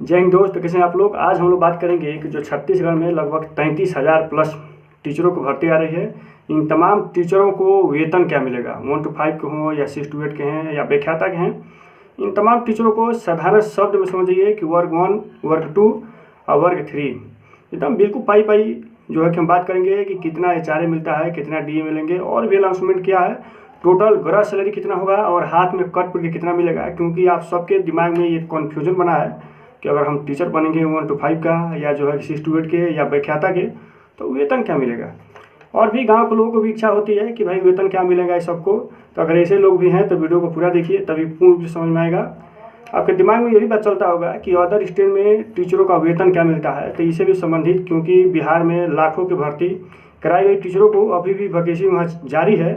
जय हिंद दोस्त, कैसे हैं आप लोग। आज हम लोग बात करेंगे कि जो छत्तीसगढ़ में लगभग 33,000 प्लस टीचरों को भर्ती आ रही है। इन तमाम टीचरों को वेतन क्या मिलेगा, 1 to 5 के हों या 6 to 8 के हैं या व्याख्याता के हैं। इन तमाम टीचरों को साधारण शब्द में समझिए कि वर्ग 1, वर्ग 2 और वर्ग 3 एकदम बिल्कुल पाई पाई जो है कि हम बात करेंगे कि कितना HRA मिलता है, कितना DA मिलेंगे और भी अनाउंसमेंट क्या है, टोटल ग्रॉस सैलरी कितना होगा और हाथ में कट करके कितना मिलेगा। क्योंकि आप सबके दिमाग में ये कन्फ्यूजन बना है कि अगर हम टीचर बनेंगे 1 to 5 का या जो है 6 to 8 के या व्याख्याता के, तो वेतन क्या मिलेगा। और भी गांव के लोगों को भी इच्छा होती है कि भाई वेतन क्या मिलेगा इस सबको। तो अगर ऐसे लोग भी हैं तो वीडियो को पूरा देखिए, तभी पूर्ण रूप से समझ में आएगा। आपके दिमाग में यही बात चलता होगा कि अदर स्टेट में टीचरों का वेतन क्या मिलता है, तो इससे भी संबंधित, क्योंकि बिहार में लाखों की भर्ती कराई गई टीचरों को अभी भी वैकेंसी वहाँ जारी है,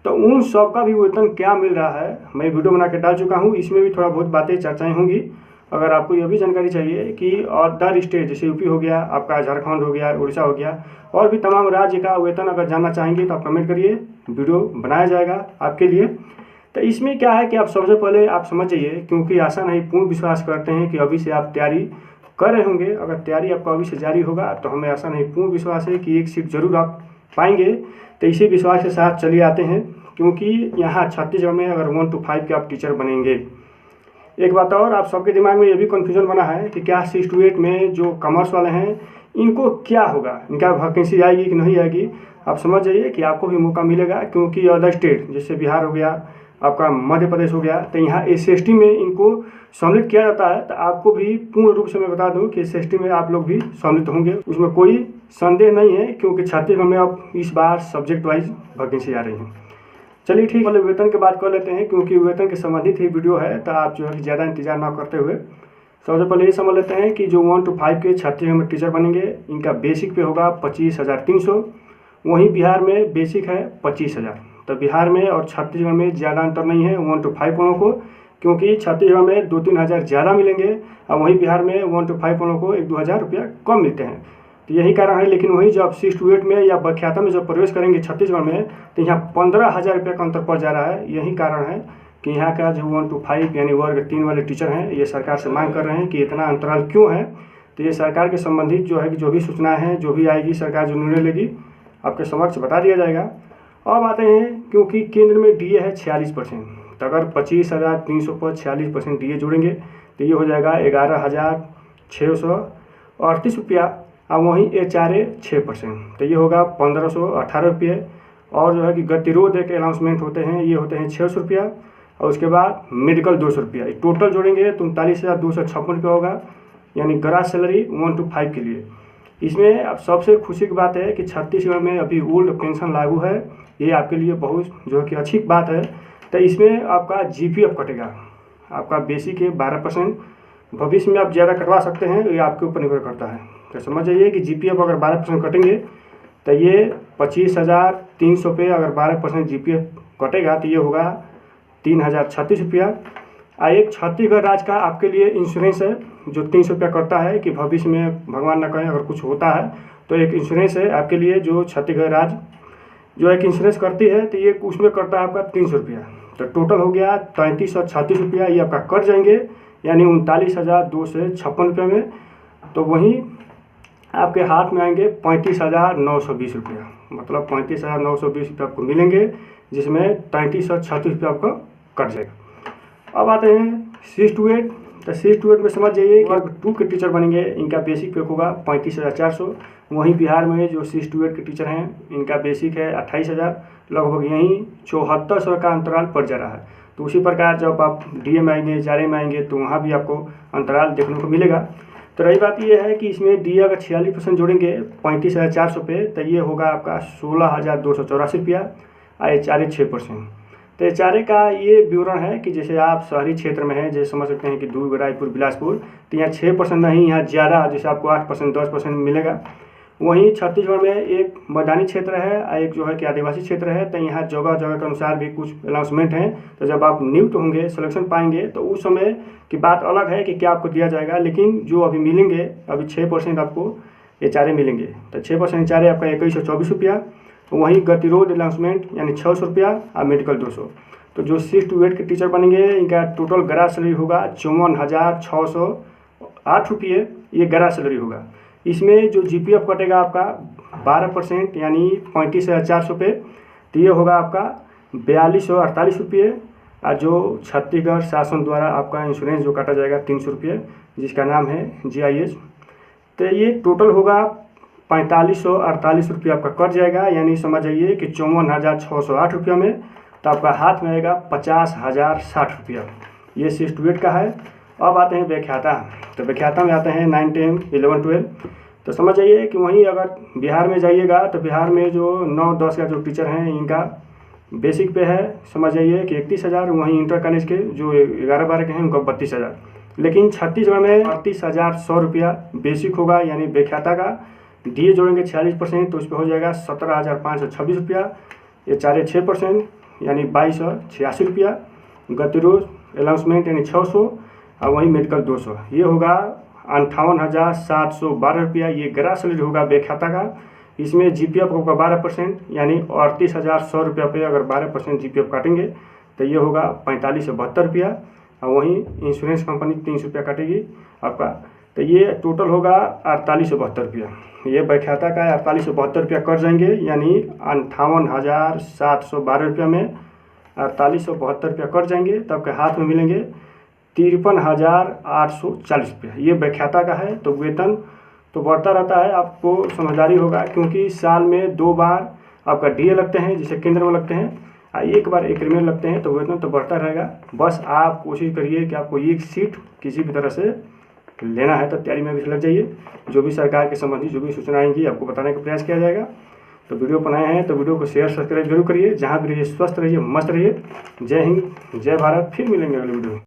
तो उन सब का भी वेतन क्या मिल रहा है मैं वीडियो बना के डाल चुका हूँ। इसमें भी थोड़ा बहुत बातें चर्चाएँ होंगी। अगर आपको यह भी जानकारी चाहिए कि अदर स्टेट जैसे यूपी हो गया, आपका झारखंड हो गया, उड़ीसा हो गया, और भी तमाम राज्य का वेतन अगर जानना चाहेंगे तो आप कमेंट करिए, वीडियो बनाया जाएगा आपके लिए। तो इसमें क्या है कि आप सबसे पहले आप समझ जाइए, क्योंकि आशा नहीं पूर्ण विश्वास करते हैं कि अभी से आप तैयारी कर रहे होंगे। अगर तैयारी आपका अभी से जारी होगा तो हमें आशा नहीं पूर्ण विश्वास है कि एक सीट जरूर आप पाएंगे। तो इसी विश्वास के साथ चलिए आते हैं, क्योंकि यहाँ छत्तीसगढ़ में अगर 1 to 5 के आप टीचर बनेंगे। एक बात और, आप सबके दिमाग में ये भी कन्फ्यूजन बना है कि क्या 6 to 8 में जो कॉमर्स वाले हैं इनको क्या होगा, इनका वैकेंसी आएगी कि नहीं आएगी। आप समझ जाइए कि आपको भी मौका मिलेगा, क्योंकि अदर स्टेट जैसे बिहार हो गया, आपका मध्य प्रदेश हो गया, तो यहाँ SST में इनको सम्मिलित किया जाता है। तो आपको भी पूर्ण रूप से मैं बता दूं कि SST में आप लोग भी सम्मिलित होंगे, उसमें कोई संदेह नहीं है, क्योंकि छत्तीसगढ़ में अब इस बार सब्जेक्ट वाइज वैकेंसी आ रही है। चलिए ठीक, मतलब वेतन की बात कर लेते हैं, क्योंकि वेतन के संबंधित ही वीडियो है। तो आप जो है ज़्यादा इंतजार ना करते हुए सबसे पहले ये समझ लेते हैं कि जो 1 to 5 के छत्तीसगढ़ में टीचर बनेंगे, इनका बेसिक पे होगा 25,300। वहीं बिहार में बेसिक है 25,000। तो बिहार में और छत्तीसगढ़ में ज़्यादा अंतर नहीं है 1 to 5 वालों को, क्योंकि छत्तीसगढ़ में 2-3 हज़ार ज़्यादा मिलेंगे और वहीं बिहार में 1 to 5 वालों को 1-2 हज़ार रुपया कम मिलते हैं। तो यही कारण है। लेकिन वहीं जब 6 to 8 में या व्याख्याता में जब प्रवेश करेंगे छत्तीसगढ़ में, तो यहाँ 15,000 रुपये का अंतर पड़ जा रहा है। यही कारण है कि यहाँ का जो 1 to 5 यानी वर्ग 3 वाले टीचर हैं, ये सरकार से मांग कर रहे हैं कि इतना अंतराल क्यों है। तो ये सरकार के संबंधित जो है कि जो भी सूचना है, जो भी आएगी, सरकार जो निर्णय लेगी आपके समक्ष बता दिया जाएगा। अब आते हैं, क्योंकि केंद्र में DA है 46%, तो अगर 25,300 पर 46% DA जोड़ेंगे तो ये हो जाएगा 11,638 रुपया। और वहीं HRA 6%, तो ये होगा 1,518 रुपये। और जो है कि गतिरोध एक अनाउंसमेंट होते हैं, ये होते हैं 600 रुपया। और उसके बाद मेडिकल 200 रुपया। टोटल जोड़ेंगे तो 39,256 रुपया होगा, यानी ग्रास सैलरी 1 to 5 के लिए। इसमें अब सबसे खुशी की बात है कि छत्तीसगढ़ में अभी ओल्ड पेंशन लागू है। ये आपके लिए बहुत जो है कि अच्छी बात है। तो इसमें आपका GPF कटेगा, आपका बेसिक है 12%। भविष्य में आप ज़्यादा कटवा सकते हैं, ये आपके ऊपर निर्भर करता है। तो समझ जाइए कि GPF अगर 12% कटेंगे तो ये 25,300 पे अगर 12% GPF कटेगा तो ये होगा 3,036 रुपया। एक छत्तीसगढ़ राज्य का आपके लिए इंश्योरेंस है जो 300 रुपया करता है, कि भविष्य में भगवान न करें अगर कुछ होता है तो एक इंश्योरेंस है आपके लिए जो छत्तीसगढ़ राज्य जो एक इंश्योरेंस करती है। तो ये उसमें करता है आपका 300 रुपया। तो टोटल हो गया 3,336 रुपया, ये आपका कट जाएंगे, यानी 39,256 रुपये में। तो वहीं आपके हाथ में आएंगे 35,920 रुपया, मतलब 35,920 रुपये आपको मिलेंगे, जिसमें 3,336 रुपया आपका कट जाएगा। अब आते हैं 6 to 8। तो 6 to 8 में समझ जाइए कि 2 के टीचर बनेंगे, इनका बेसिक पे होगा 35,400। वहीं बिहार में जो 6 to 8 के टीचर हैं, इनका बेसिक है 28,000। लगभग यहीं 7400 का अंतराल पड़ जा रहा है। तो उसी प्रकार जब आप DA में आएंगे, HRA में आएंगे, तो वहाँ भी आपको अंतराल देखने को मिलेगा। तो रही बात ये है कि इसमें DA अगर 46% जोड़ेंगे 35,400 पे, तो ये होगा आपका 16,284 रुपया। और HRA 6%। तो HRA का ये विवरण है कि जैसे आप शहरी क्षेत्र में हैं, जैसे समझ सकते हैं कि दुर्ग, रायपुर, बिलासपुर, तो यहाँ 6% नहीं, यहाँ ज़्यादा, जैसे आपको 8%, 10% मिलेगा। वहीं छत्तीसगढ़ में एक मैदानी क्षेत्र है और एक जो है कि आदिवासी क्षेत्र है। तो यहाँ जगह जगह के अनुसार भी कुछ अनाउंसमेंट हैं। तो जब आप नियुक्त होंगे, सिलेक्शन पाएंगे, तो उस समय की बात अलग है कि क्या आपको दिया जाएगा। लेकिन जो अभी मिलेंगे, अभी 6% आपको HRA मिलेंगे। तो 6% HRA आपका 2,124 रुपया। वहीं गतिरोध अनाउंसमेंट यानी 600 रुपया और मेडिकल 200। तो जो 6 to 8 के टीचर बनेंगे, इनका टोटल ग्रास सैलरी होगा 54,600 ₹8 ये ग्रॉस सैलरी होगा। इसमें जो GPF कटेगा आपका 12% यानी 35,400 रुपये, तो ये होगा आपका ₹4248। और जो छत्तीसगढ़ शासन द्वारा आपका इंश्योरेंस जो काटा जाएगा 300 रुपये, जिसका नाम है GIS, तो ये टोटल होगा 4548 रुपये आपका कट जाएगा। यानी समझ जाइए कि 54,608 रुपये में तो आपका हाथ में आएगा 50,060 रुपया। ये 6 to 8 का है। अब आते हैं व्याख्याता, तो व्याख्याता में आते हैं 9, 10, 11, 12। तो समझ जाइए कि वहीं अगर बिहार में जाइएगा तो बिहार में जो 9, 10 का जो टीचर हैं इनका बेसिक पे है, समझ जाइए कि 31,000। वहीं इंटर कॉलेज के जो 11, 12 के हैं उनका 32,000। लेकिन छत्तीसगढ़ में 38,100 रुपया बेसिक होगा। यानी व्याख्याता का DA जोड़ेंगे 46% तो उस पर हो जाएगा 17,526 रुपया। ये 4/6% यानी 2,286 रुपया। गतिरोध अलाउंसमेंट यानी 600 और वहीं मेडिकल 200, ये होगा 58,712 रुपया। ये ग्रॉस सैलरी होगा व्याख्याता का। इसमें GPF होगा 12% यानी 38,100 रुपया पे अगर 12% GPF काटेंगे तो ये होगा 4572 रुपया। और वहीं इंश्योरेंस कंपनी 300 रुपया काटेगी आपका, तो ये टोटल होगा 4872 रुपया। ये व्याख्याता का 4872 रुपया कट जाएंगे। यानी 58,712 रुपया में 4872 रुपया कट जाएंगे, तो आपके हाथ में मिलेंगे 53,840 रुपया। ये व्याख्याता का है। तो वेतन तो बढ़ता रहता है, आपको समझदारी होगा, क्योंकि साल में 2 बार आपका DA लगते हैं जिसे केंद्र में लगते हैं, और 1 बार एक में लगते हैं, तो वेतन तो बढ़ता रहेगा। बस आप कोशिश करिए कि आपको एक सीट किसी भी तरह से लेना है, तो तैयारी में भी लग जाइए। जो भी सरकार के संबंधी जो भी सूचना आएंगी आपको बताने का प्रयास किया जाएगा। तो वीडियो बनाए हैं तो वीडियो को शेयर सब्सक्राइब जरूर करिए। जहाँ भी रहिए स्वस्थ रहिए, मस्त रहिए। जय हिंद, जय भारत। फिर मिलेंगे अगले वीडियो में।